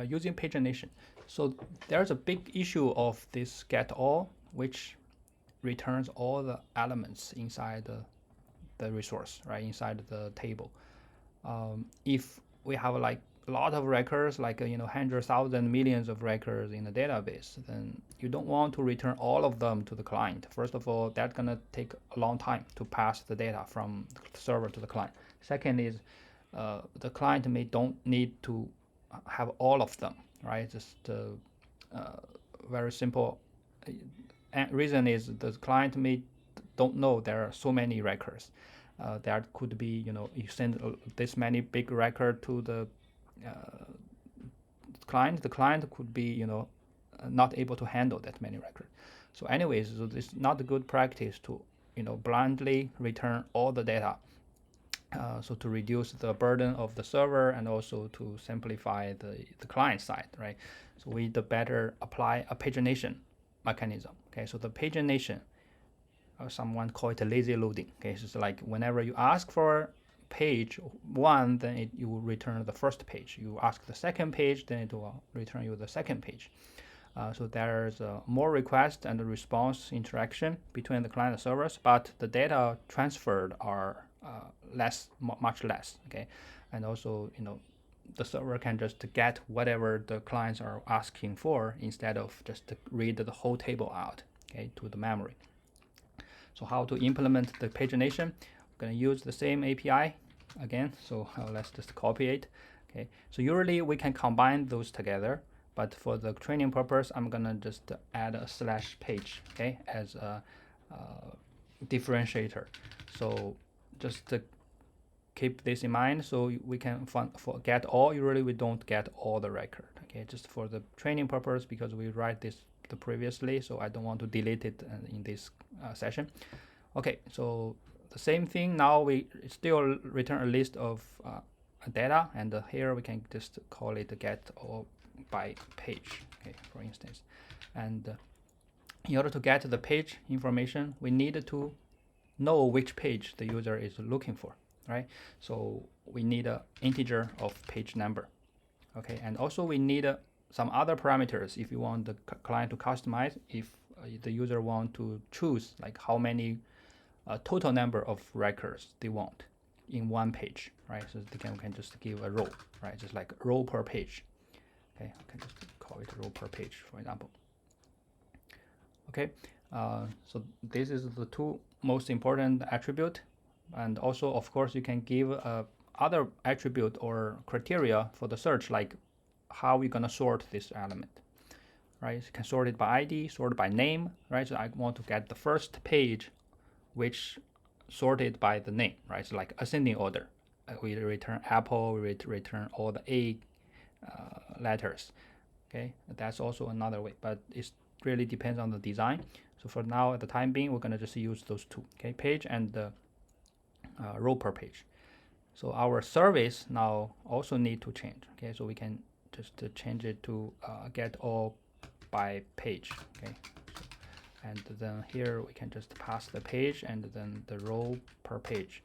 using pagination. So there's a big issue of this get all, which returns all the elements inside the resource, right, inside the table. If we have like a lot of records, like 100,000 millions of records in the database, then you don't want to return all of them to the client. First of all, that's gonna take a long time to pass the data from the server to the client. Second is the client don't need to have all of them, right? Just very simple reason is the client don't know there are so many records. That could be, you send this many big record to the client. The client could be, not able to handle that many records. So anyways, so it's not a good practice to, blindly return all the data. So to reduce the burden of the server and also to simplify the client side, right? So we better apply a pagination mechanism. Okay, so the pagination, someone call it a lazy loading. Okay, so it's like whenever you ask for page 1, then you will return the first page. You ask the second page, then it will return you the second page. So there's more request and response interaction between the client and servers, but the data transferred are much less. Okay, and also the server can just get whatever the clients are asking for instead of just to read the whole table out, okay, to the memory. So how to implement the pagination? We're going to use the same API again. So let's just copy it. Okay. So usually we can combine those together, but for the training purpose, I'm going to just add a /page, okay, as a differentiator. So just to keep this in mind. So we can for get all. Usually we don't get all the record. Okay, just for the training purpose because we write this previously, so I don't want to delete it in this session. Okay, so the same thing. Now we still return a list of data, and here we can just call it get all by page. Okay, for instance, and in order to get the page information, we need to know which page the user is looking for, right? So we need an integer of page number. Okay, and also we need some other parameters if you want the client to customize. If the user want to choose like how many total number of records they want in one page, right? So they can just give a row, right? Just like row per page. Okay, I can just call it row per page, for example. Okay, so this is the two most important attribute, and also of course you can give other attribute or criteria for the search, like how we're gonna sort this element, right? You can sort it by ID, sort it by name, right? So I want to get the first page which sorted by the name, right? So like ascending order. We return apple, we return all the A letters. Okay, that's also another way, but it really depends on the design. So for now, at the time being, we're gonna just use those two, okay, page and row per page. So our service now also need to change. Okay, so we can just change it to get all by page. Okay, so, and then here we can just pass the page and then the row per page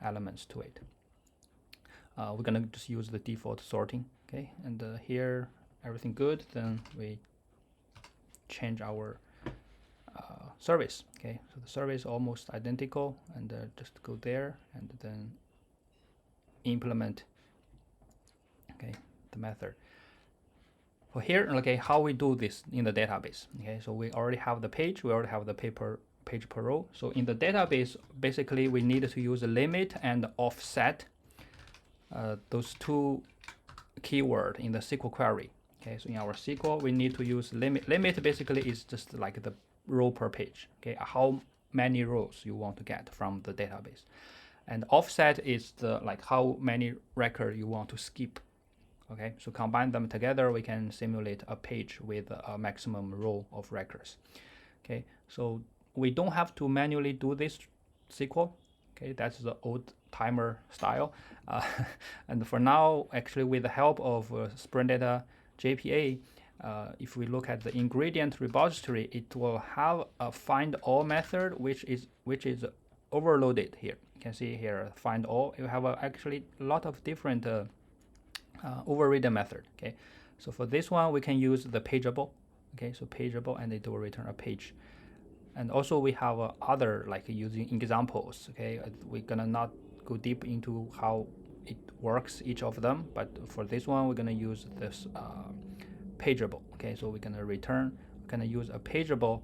elements to it. We're gonna just use the default sorting. Okay, and here everything good. Then we change our service. Okay, so the service almost identical, and just go there and then implement, okay, the method. For here, okay, how we do this in the database. Okay, so we already have the page, we already have the page per row. So in the database, basically we need to use a limit and offset, those two keyword in the SQL query. Okay, so in our SQL, we need to use limit. Limit basically is just like the row per page. Okay, how many rows you want to get from the database, and offset is the like how many record you want to skip. Okay, so combine them together, we can simulate a page with a maximum row of records. Okay, so we don't have to manually do this SQL. Okay, that's the old timer style. And for now, actually, with the help of Spring Data JPA, if we look at the ingredient repository, it will have a find all method, which is overloaded here. You can see here find all. You have actually a lot of different overridden method. Okay, so for this one we can use the pageable. Okay, so pageable, and it will return a page. And also we have other, like using examples. Okay, we're gonna not go deep into how it works, each of them, but for this one we're gonna use this pageable. Okay, so we're gonna use a pageable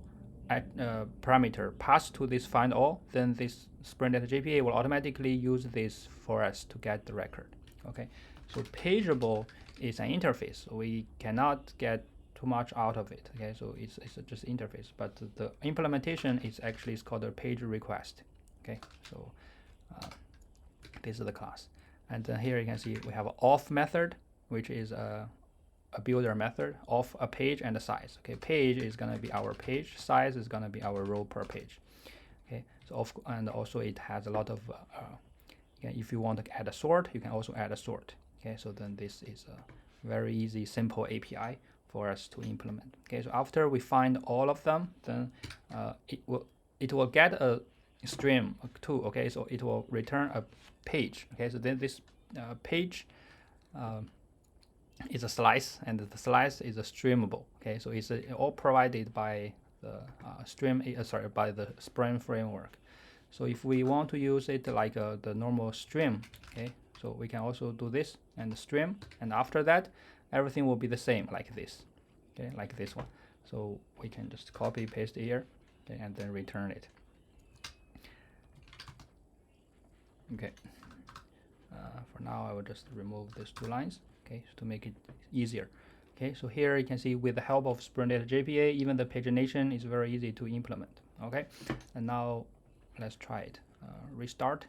parameter passed to this find all. Then this Sprint Data JPA will automatically use this for us to get the record. Okay, so pageable is an interface. We cannot get too much out of it. Okay, so it's just interface, but the implementation is called a page request. Okay, so this is the class, and then here you can see we have an auth method, which is a builder method of a page and a size. Okay, page is gonna be our page, size is gonna be our row per page. Okay, so and also it has a lot of if you want to add a sort, you can also add a sort. Okay, so then this is a very easy, simple API for us to implement. Okay, so after we find all of them, then it will get a stream too. Okay, so it will return a page. Okay, so then this page is a slice, and the slice is a streamable. Okay, so it's all provided by the by the Spring framework. So if we want to use it like the normal stream, okay, so we can also do this and stream, and after that everything will be the same like this. Okay, like this one. So we can just copy paste here, okay, and then return it. Okay, for now I will just remove these two lines, okay, to make it easier. Okay, so here you can see with the help of Sprint Data JPA, even the pagination is very easy to implement. Okay, and now let's try it. Restart,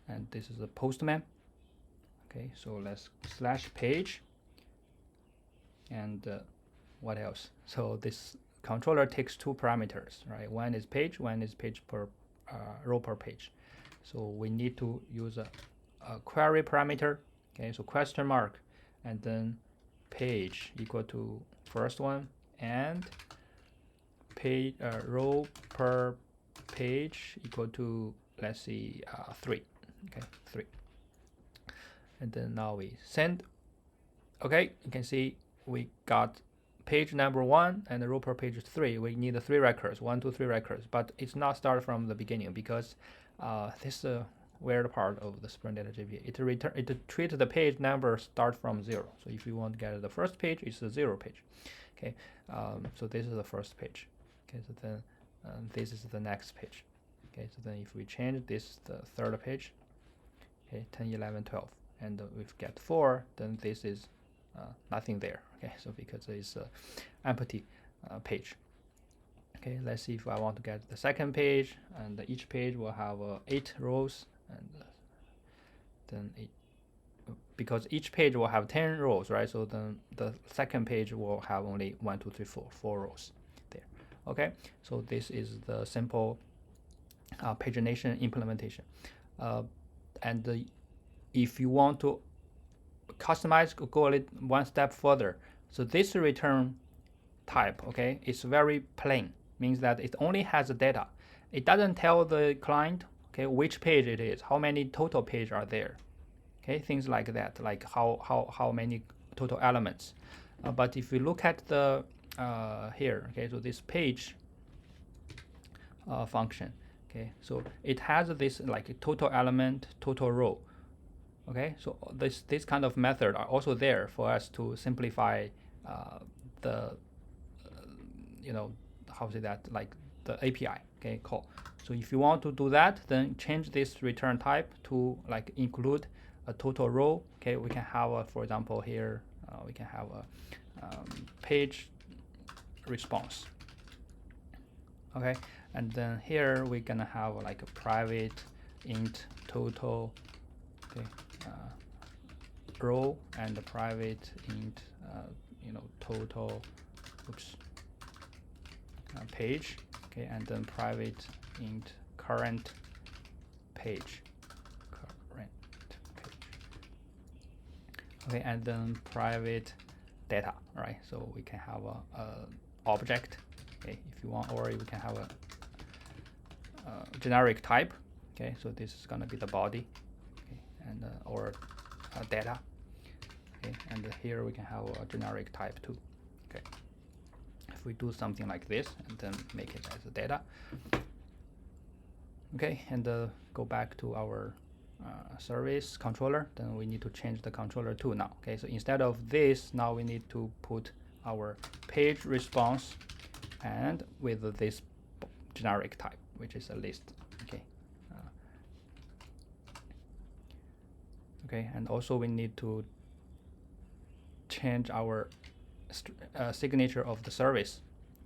and this is the postman. Okay, so let's /page, and what else? So this controller takes two parameters, right? One is page per row per page. So we need to use a query parameter. Okay, so question mark, and then page equal to first one, and page row per page equal to, let's see, 3. Okay, 3. And then now we send. Okay, you can see we got page number 1 and the row per page is 3. We need 3 records, 1, 2, 3 records, but it's not start from the beginning because this weird part of the Sprint Data JPA. It treats the page number start from 0. So if you want to get the first page, it's a 0 page. Okay, so this is the first page. Okay, so then this is the next page. Okay, so then if we change this, the third page, okay, 10, 11, 12, and we've got 4, then this is nothing there. Okay, so because it's an empty page. Okay, let's see if I want to get the second page, and each page will have 8 rows, and then because each page will have 10 rows, right? So then the second page will have only 1, 2, 3, 4 rows there. Okay, so this is the simple pagination implementation. And if you want to customize, go one step further. So this return type, okay, is very plain, means that it only has the data. It doesn't tell the client, okay, which page it is, how many total pages are there, okay, things like that, like how many total elements. But if you look at the here, okay, so this page function, okay, so it has this like total element, total row. Okay, so this kind of method are also there for us to simplify the how to say that, like the API, okay, call. So if you want to do that, then change this return type to like include a total row. Okay, we can have for example here we can have a page response. Okay, and then here we're gonna have like a private int total, okay, row, and the private int total page, okay, and then private int current page, okay, and then private data. Right, so we can have a object, okay, if you want, or you can have a generic type. Okay, so this is going to be the body. and or data. Okay, and here we can have a generic type too. Okay, if we do something like this and then make it as a data. Okay, and go back to our service controller, then we need to change the controller too now. Okay, so instead of this, now we need to put our page response and with this generic type, which is a list. Okay, okay, and also we need to change our signature of the service.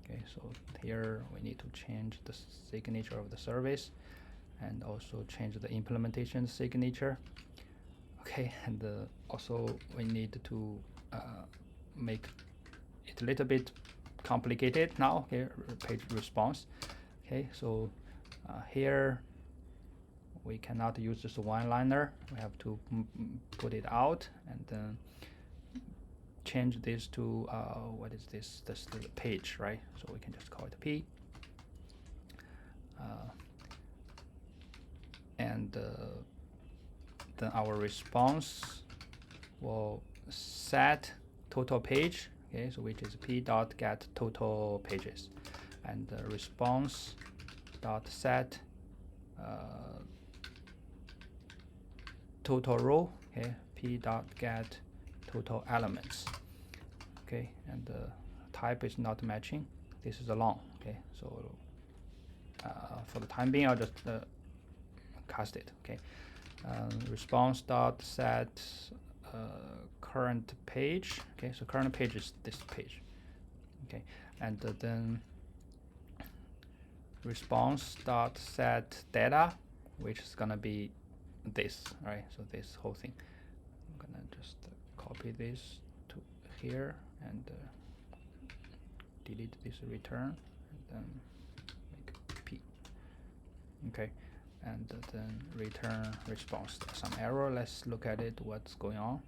Okay, so here we need to change the signature of the service and also change the implementation signature. Okay, and also we need to make it a little bit complicated now. Okay, page response. Okay, so here we cannot use just one-liner. We have to put it out and then change this to what is this? This is the page, right? So we can just call it P. And then our response will set total page. Okay, so which is p.get total pages, and the response dot set total row. Okay, p.get total elements. Okay, and the type is not matching. This is a long. Okay, so for the time being, I'll just cast it. Okay, response dot set current page. Okay, so current page is this page. Okay, and then response dot set data, which is gonna be this, right? So this whole thing. I'm gonna just copy this to here and delete this return and then make P. Okay, and then return response. There's some error. Let's look at it. What's going on?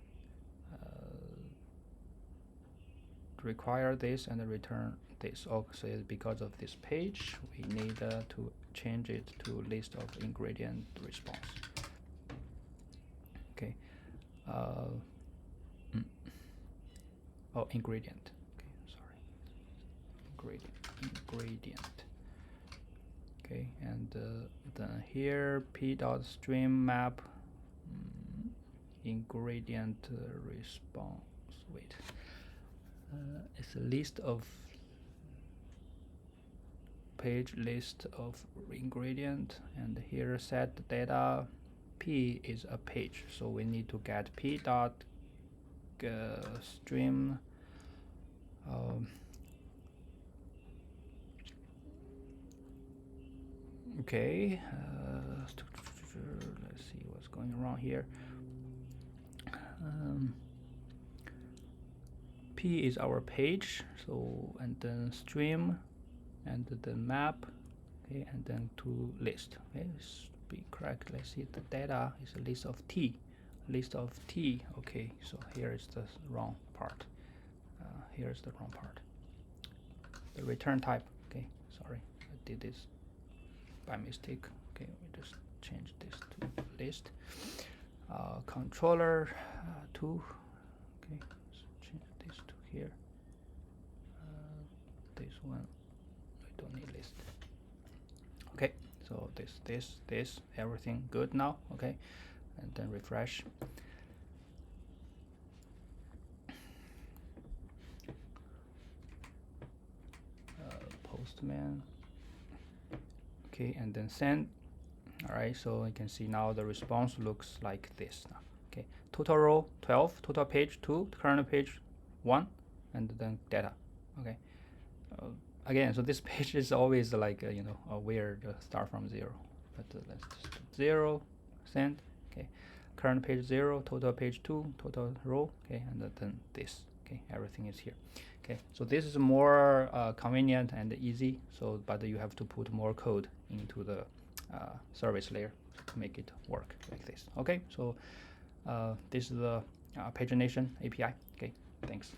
Require this and return this. Oh, so it's because of this page. We need to change it to list of ingredient response. Okay. Oh, ingredient. Okay, sorry. Ingredient. Okay, and then here p.stream map ingredient response. Wait. It's a list of page list of ingredient, and here set data p is a page, so we need to get p dot stream okay, let's see what's going wrong here. P is our page, so and then stream and the map, okay, and then to list. Okay, this be correct. Let's see, the data is a list of t. Okay, so here is the wrong part. Here's the wrong part. The return type. Okay, sorry, I did this by mistake. Okay, we just change this to list. Controller 2. Okay, so change this to here. This one we don't need list. Okay, so this everything good now. Okay, and then refresh. Postman. Okay, and then send. All right, so you can see now the response looks like this now. Okay, total row 12, total page 2, current page 1, and then data. Okay, again, so this page is always like a weird start from 0, but let's just do 0, send. Okay, current page 0, total page 2, total row. Okay, and then this. Okay, everything is here. Okay, so this is more convenient and easy. So, but you have to put more code into the service layer to make it work like this. Okay, so this is the Pagination API. Okay, thanks.